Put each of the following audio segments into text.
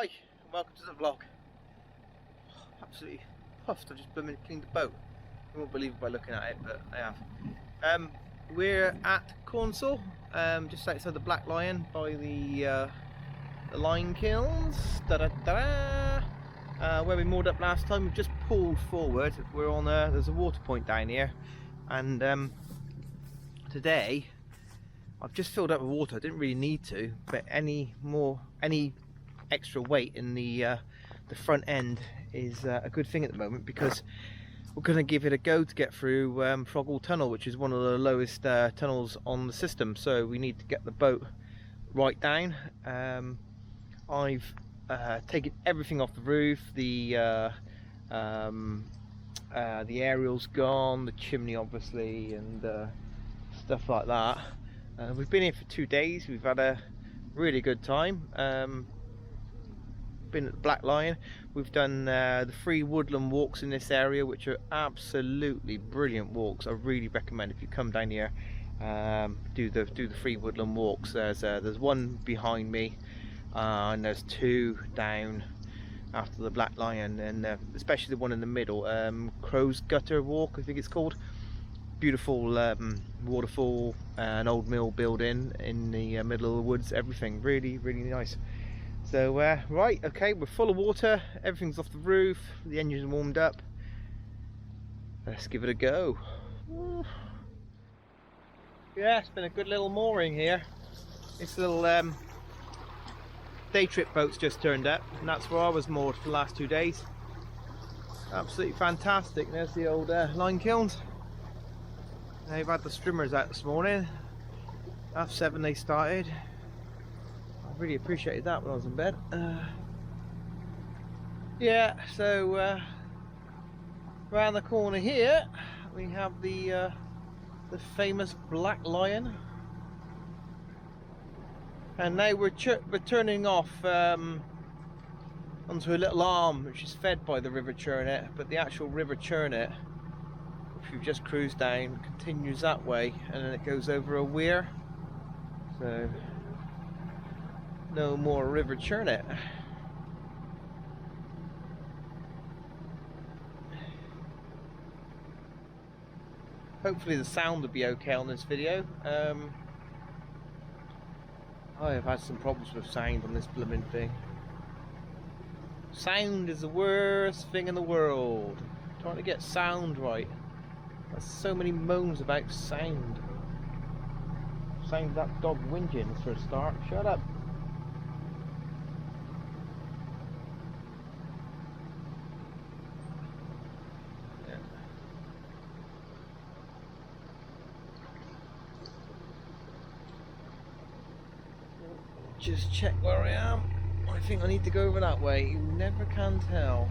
Hi, and welcome to the vlog. Absolutely puffed, I just blooming cleaned the boat. You won't believe it by looking at it, but I have. We're at Cornsall, just outside the Black Lion by the lime kilns. Where we moored up last time. We've just pulled forward. We're on there's a water point down here, and today I've just filled up with water. I didn't really need to, but any extra weight in the front end is a good thing at the moment, because we're going to give it a go to get through Froghall tunnel, which is one of the lowest tunnels on the system. So we need to get the boat right down. I've taken everything off the roof. The aerial's gone, the chimney obviously, and stuff like that. We've been here for 2 days. We've had a really good time. Been at the Black Lion. We've done the free woodland walks in this area, which are absolutely brilliant walks. I really recommend, if you come down here, do the free woodland walks. There's one behind me, and there's 2 down after the Black Lion, and especially the one in the middle, Crow's Gutter Walk, I think it's called. Beautiful waterfall, an old mill building in the middle of the woods. Everything really nice. So right, okay, we're full of water, everything's off the roof, the engine's warmed up. Let's give it a go. Yeah, it's been a good little mooring here. This little day trip boat's just turned up, and that's where I was moored for the last 2 days. Absolutely fantastic. There's the old lime kilns. They've had the streamers out this morning. 7:30 they started. I really appreciated that when I was in bed. Yeah, so around the corner here we have the famous Black Lion, and now we're turning off onto a little arm which is fed by the River Churnet, but the actual River Churnet, if you just cruise down, continues that way, and then it goes over a weir. So no more River Churnet. Hopefully the sound will be okay on this video. I have had some problems with sound on this blooming thing. Sound is the worst thing in the world. Trying to get sound right. There's so many moans about sound. Sound of that dog whinging for a start. Shut up. Yeah. Just check where I am. I think I need to go over that way. You never can tell.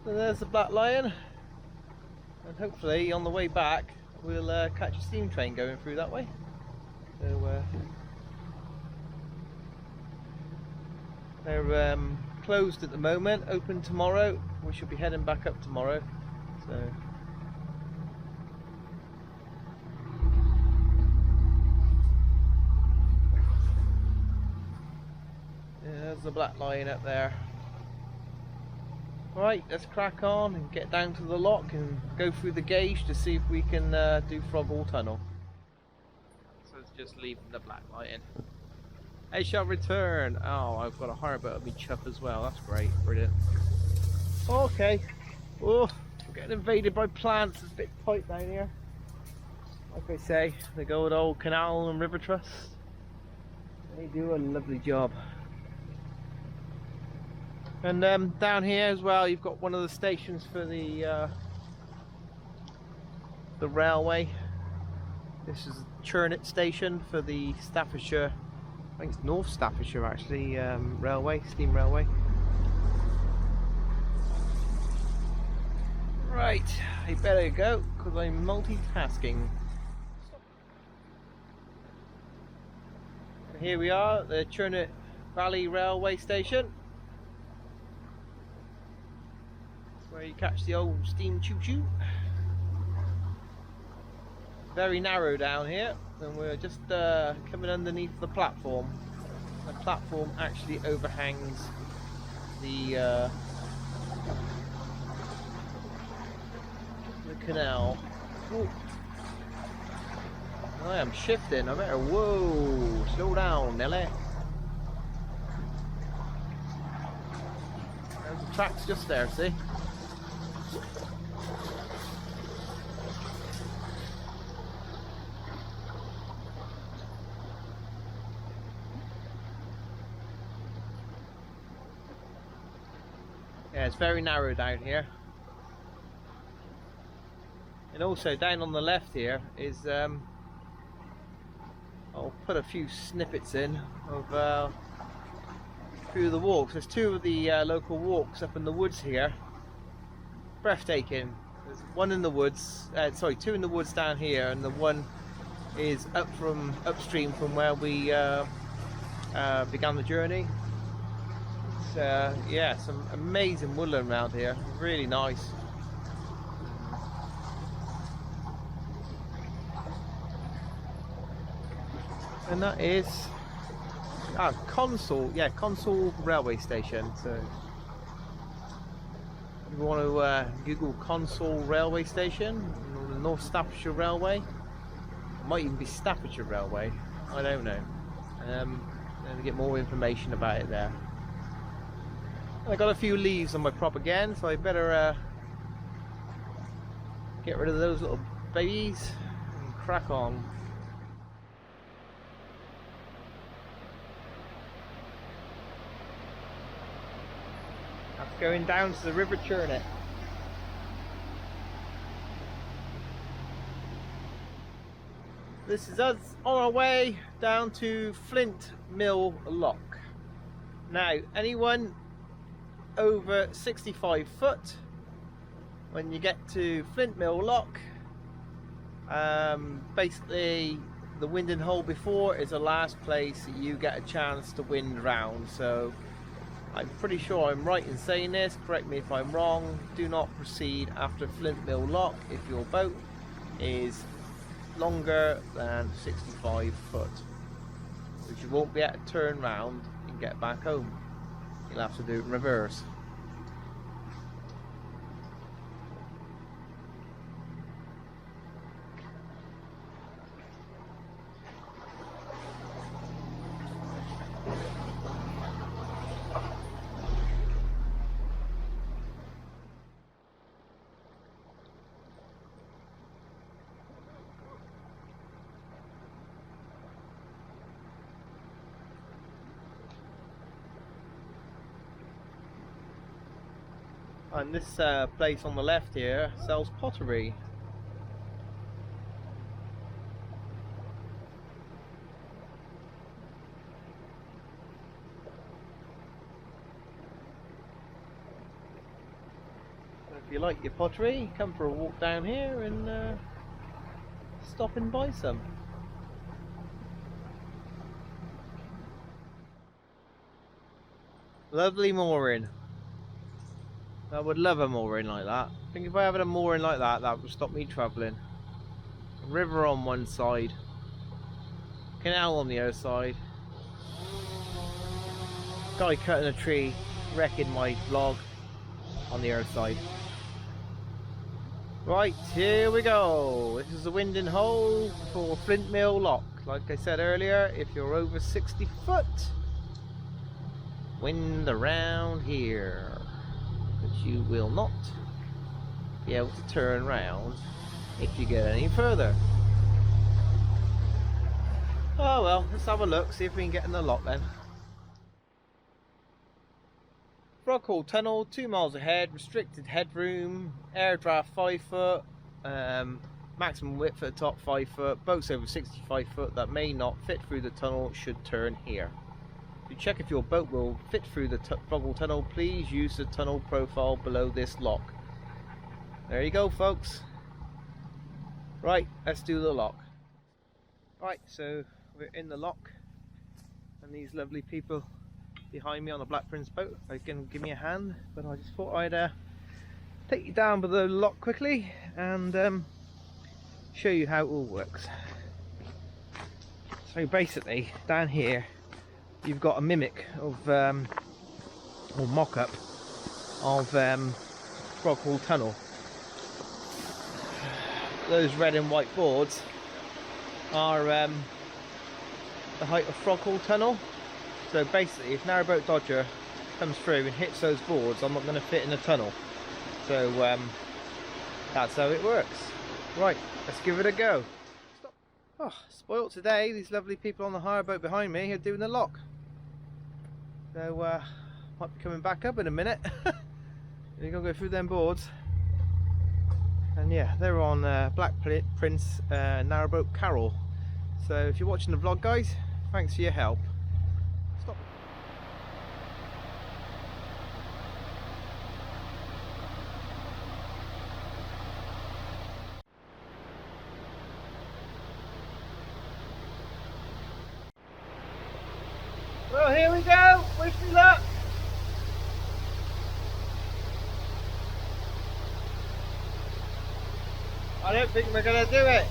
So there's the Black Lion, and hopefully on the way back we'll catch a steam train going through that way. So they're closed at the moment, open tomorrow. We should be heading back up tomorrow. So yeah, there's the Black Lion up there. Right, let's crack on and get down to the lock and go through the gauge to see if we can do Froghall tunnel. So it's just leaving the Black Lion. I shall return. Oh, I've got a hire boat at me chuff as well. That's great, brilliant. Okay. Oh, we're getting invaded by plants. It's a bit tight down here. Like I say, the good old canal and river trust, they do a lovely job. And down here as well, you've got one of the stations for the railway. This is Churnet station for the Staffordshire, I think it's North Staffordshire actually, railway, steam railway. Right, I better go because I'm multitasking. And here we are at the Churnet Valley Railway Station, where you catch the old steam choo-choo. Very narrow down here, and we're just coming underneath the platform. The platform actually overhangs the canal. Ooh. I am shifting. I better, whoa, slow down, Nelly. There's the tracks just there, see? Yeah, it's very narrow down here. And also down on the left here is I'll put a few snippets in of a few of the walks. There's two of the local walks up in the woods here. Breathtaking. There's one in the woods, sorry, two in the woods down here, and the one is upstream from where we began the journey. It's, yeah, some amazing woodland around here. Really nice. And that is Console railway station. So if you want to Google Console railway station, the North Staffordshire Railway, it might even be Staffordshire Railway, I don't know. And get more information about it there. And I got a few leaves on my prop again, so I better get rid of those little babies and crack on. Going down to the River Churnet. This is us on our way down to Flint Mill Lock. Now, anyone over 65 foot, when you get to Flint Mill Lock, basically the winding hole before is the last place you get a chance to wind round. So I'm pretty sure I'm right in saying this, correct me if I'm wrong. Do not proceed after Flint Mill Lock if your boat is longer than 65 foot, which you won't be able to turn round and get back home. You'll have to do it in reverse. And this place on the left here sells pottery. So if you like your pottery, come for a walk down here and stop and buy some. Lovely mooring. I would love a mooring like that. I think if I had a mooring like that, that would stop me travelling. River on one side, canal on the other side. Guy cutting a tree, wrecking my vlog on the other side. Right, here we go. This is the winding hole for Flint Mill Lock. Like I said earlier, if you're over 60 foot, wind around here. But you will not be able to turn around if you get any further. Oh well, let's have a look, see if we can get in the lock then. Froghall tunnel, 2 miles ahead, restricted headroom, air draft 5 foot, maximum width at the top 5 foot, boats over 65 foot that may not fit through the tunnel should turn here. To check if your boat will fit through the Froghall tunnel, please use the tunnel profile below this lock. There you go, folks. Right, let's do the lock. Right, so we're in the lock, and these lovely people behind me on the Black Prince boat are going to give me a hand, but I just thought I'd take you down by the lock quickly and show you how it all works. So basically, down here you've got a mimic of or mock-up of Froghall tunnel. Those red and white boards are the height of Froghall tunnel. So basically, if Narrowboat Dodger comes through and hits those boards, I'm not going to fit in the tunnel. So that's how it works. Right, let's give it a go. Stop. Oh, spoilt today. These lovely people on the hire boat behind me are doing the lock. So might be coming back up in a minute. You're gonna go through them boards. And yeah, they're on Black Prince Narrowboat Carol. So if you're watching the vlog, guys, thanks for your help. Stop. Well, here we go. Wish me luck. I don't think we're going to do it.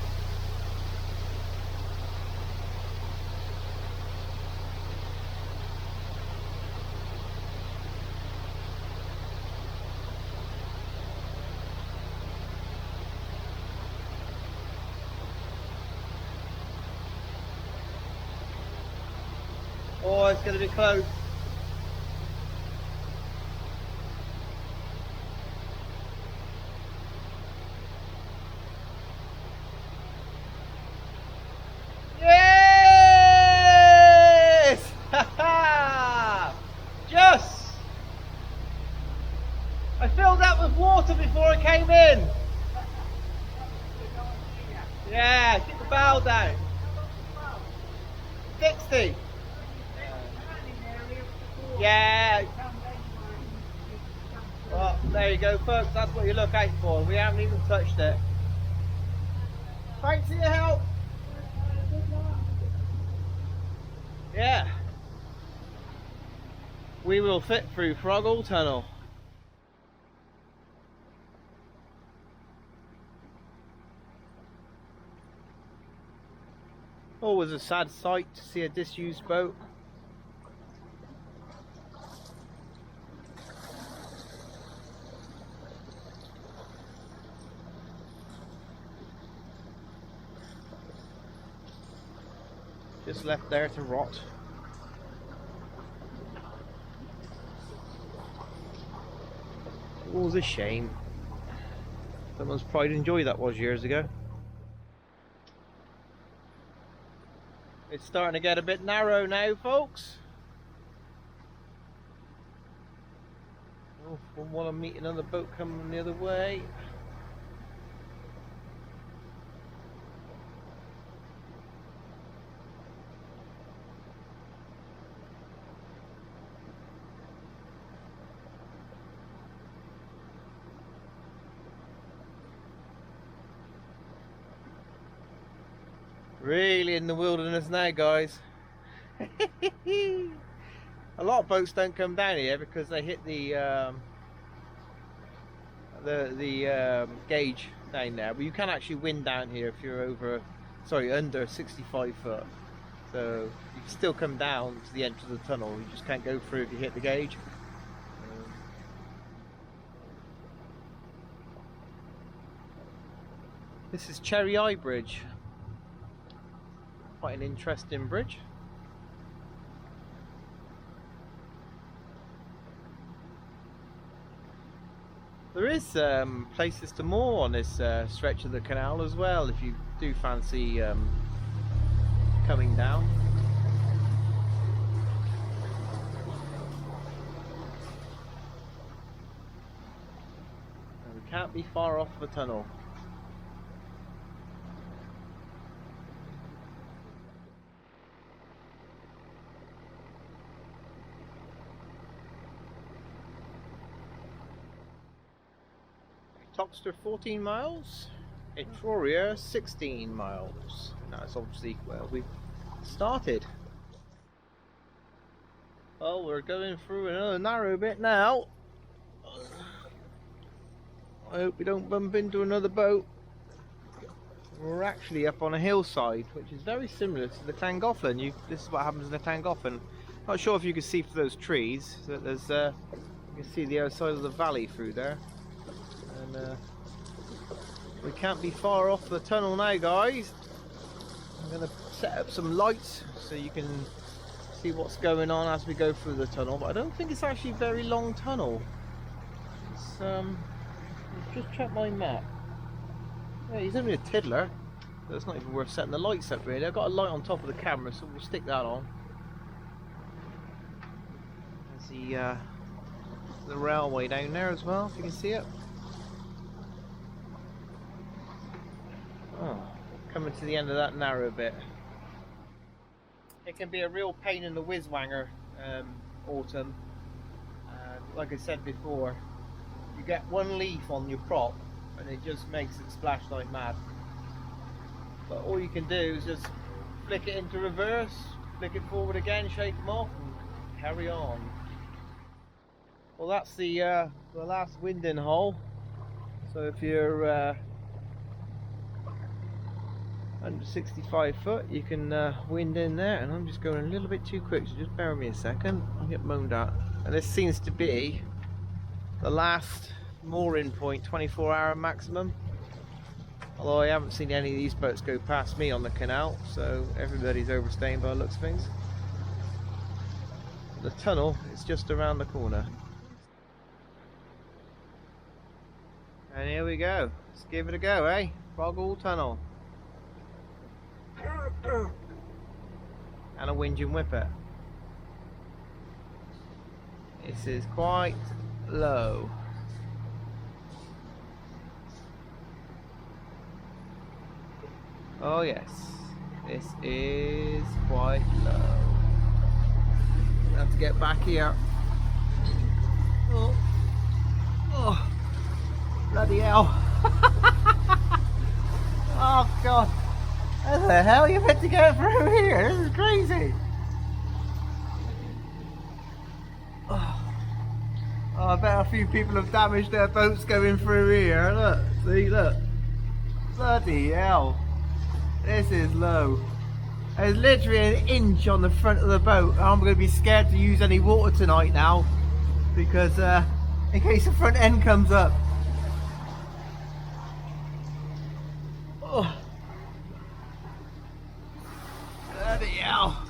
Oh, it's going to be close. Yes! Just! I filled that with water before I came in. Yeah, keep the bow down. 60. Yeah. Well, there you go, folks. That's what you look out for. We haven't even touched it. Thanks for your help. Yeah. We will fit through Froghall tunnel. Always a sad sight to see a disused boat. Just left there to rot. It was a shame. Someone's pride and joy that was years ago. It's starting to get a bit narrow now, folks. Oh, wouldn't want to meet another boat coming the other way. Really in the wilderness now, guys. A lot of boats don't come down here because they hit the gauge down there. But you can actually wind down here if you're under 65 foot. So you can still come down to the entrance of the tunnel. You just can't go through if you hit the gauge. This is Cherry Eye Bridge. Quite an interesting bridge. There is places to moor on this stretch of the canal as well, if you do fancy coming down. And we can't be far off the tunnel. Toxter 14 miles, Etruria 16 miles. That's obviously where we started. Well, we're going through another narrow bit now. I hope we don't bump into another boat. We're actually up on a hillside, which is very similar to the Llangollen. This is what happens in the Llangollen. Not sure if you can see through those trees. That there's you can see the other side of the valley through there, and we can't be far off the tunnel now, guys. I'm going to set up some lights so you can see what's going on as we go through the tunnel. But I don't think it's actually a very long tunnel. It's let's just check my map. Yeah, he's only a tiddler. So it's not even worth setting the lights up really. I've got a light on top of the camera, so we'll stick that on. There's the railway down there as well, if you can see it. Oh, coming to the end of that narrow bit. It can be a real pain in the whiz-wanger, autumn. Like I said before, you get one leaf on your prop and it just makes it splash like mad. But all you can do is just flick it into reverse, flick it forward again, shake them off and carry on. Well, that's the last winding hole. So if you're under 65 foot, you can wind in there, and I'm just going a little bit too quick, so just bear with me a second. I'll get moaned at. And this seems to be the last mooring point, 24-hour maximum. Although I haven't seen any of these boats go past me on the canal, so everybody's overstaying by the looks of things. The tunnel is just around the corner. And here we go. Let's give it a go, eh? Froghall Tunnel. And a whinging whippet. This is quite low. Oh yes, this is quite low. I have to get back here. Oh, oh, bloody hell! Oh god! How the hell are you meant to get through here? This is crazy. Oh, I bet a few people have damaged their boats going through here. Look, see, look. Bloody hell. This is low. There's literally an inch on the front of the boat. I'm going to be scared to use any water tonight now, because in case the front end comes up. Oh. Bloody hell.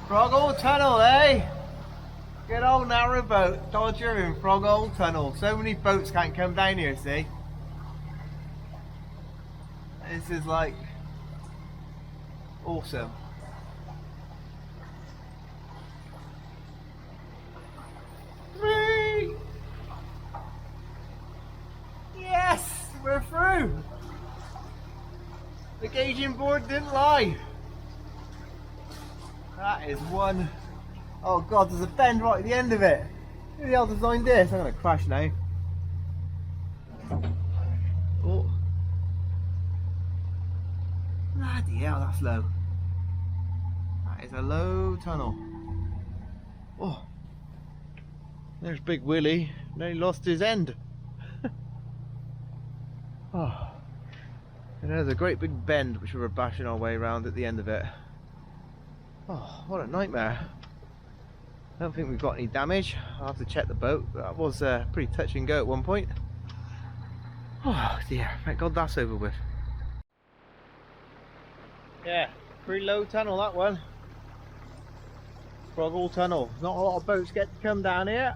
Froghall Tunnel, eh? Good old narrow boat, Dodger in Froghall Tunnel. So many boats can't come down here, see? This is like awesome. Three! Yes! We're through! The gauging board didn't lie. That is one. Oh god, there's a bend right at the end of it. Who the hell designed this? I'm going to crash now. Oh. Bloody hell, that's low. That is a low tunnel. Oh. There's Big Willie. Now he lost his end. Oh. And there's a great big bend which we were bashing our way around at the end of it. Oh, what a nightmare. I don't think we've got any damage. I'll have to check the boat. That was pretty touch and go at one point. Oh dear, thank God that's over with. Yeah, pretty low tunnel that one. Froghall Tunnel. Not a lot of boats get to come down here.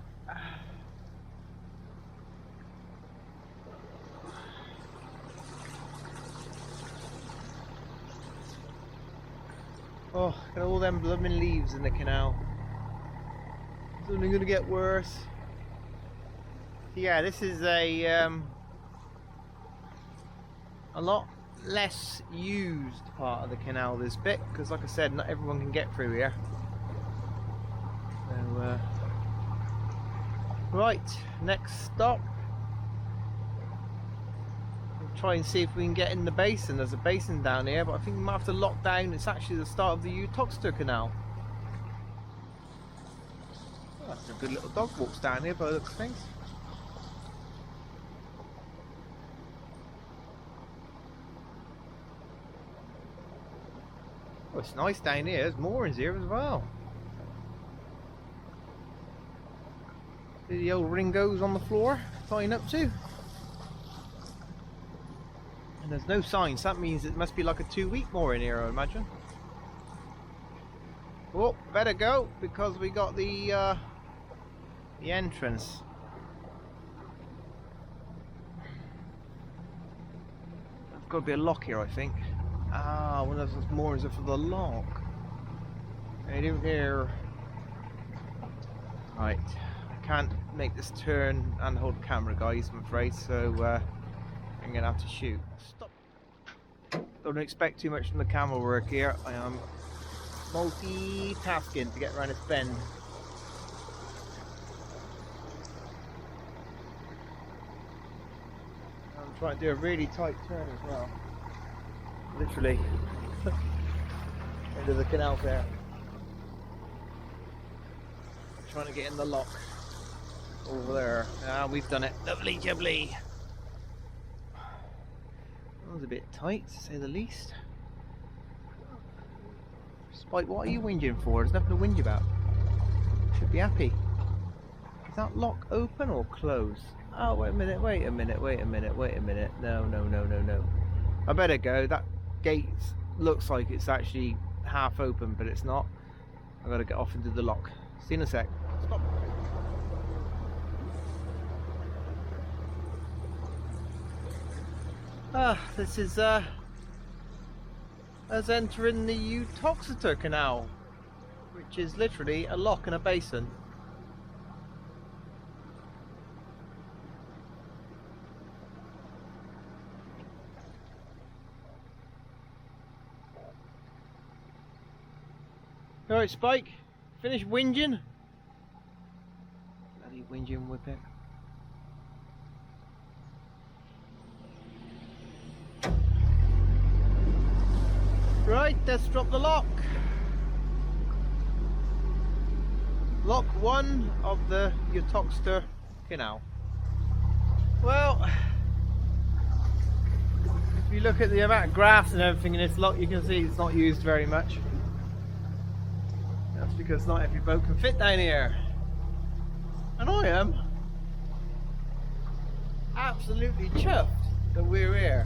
Oh, look at all them blooming leaves in the canal. It's only going to get worse. Yeah, this is a lot less used part of the canal, this bit, because like I said, not everyone can get through here. So, right, next stop. We'll try and see if we can get in the basin. There's a basin down here, but I think we might have to lock down. It's actually the start of the Utoxeter Canal. Oh, that's a good little dog walks down here by the looks of things. it's nice down here. There's moorings here as well. See the old Ringos on the floor, tying up to. And there's no signs. That means it must be like a 2-week mooring here, I imagine. Oh, better go because we got the entrance. There's got to be a lock here, I think. Ah, one of those moorings are for the lock. Right in here. Right, I can't make this turn and hold the camera, guys, I'm afraid, so I'm gonna have to shoot. Stop. Don't expect too much from the camera work here. I am multitasking to get around this bend. I'm trying to do a really tight turn as well. Literally. Into the canal there. Trying to get in the lock. Over there. Ah, we've done it. Lovely jubbly. That was a bit tight, to say the least. Spike, what are you whinging for? There's nothing to whinge about. Should be happy. Is that lock open or closed? Oh, wait a minute, wait a minute, wait a minute, wait a minute. No, no, no, no, no. I better go. That gate looks like it's actually half open, but it's not. I've got to get off into the lock. See you in a sec. Stop. This is us entering the Iv'e canal, which is literally a lock and a basin. Alright, Spike, finish whinging. Bloody whinging whippet. Right, let's drop the lock. Lock 1 of the Iv'e canal. Well, if you look at the amount of grass and everything in this lock, you can see it's not used very much. That's because not every boat can fit down here. And I am absolutely chuffed that we're here.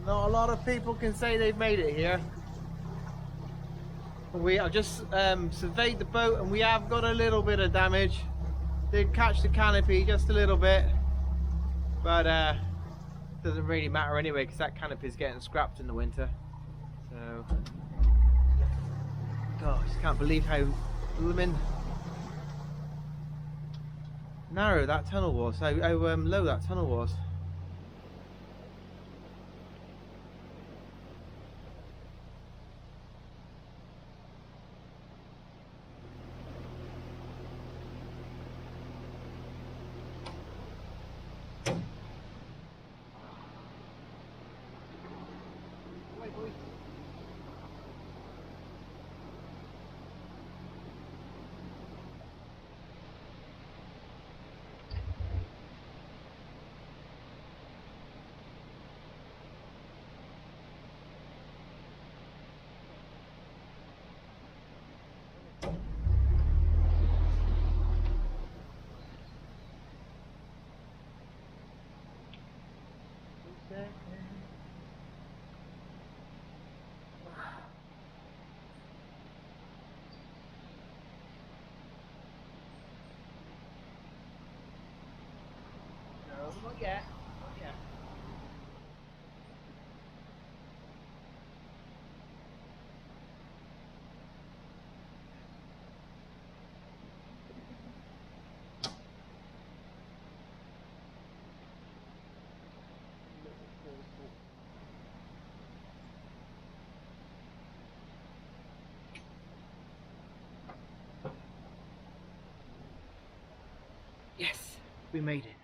Not a lot of people can say they've made it here. I've just surveyed the boat and we have got a little bit of damage. Did catch the canopy just a little bit, but doesn't really matter anyway because that canopy is getting scrapped in the winter. So, oh, I just can't believe how blooming narrow that tunnel was. How low that tunnel was. Not yet. Not yet. Yes, we made it.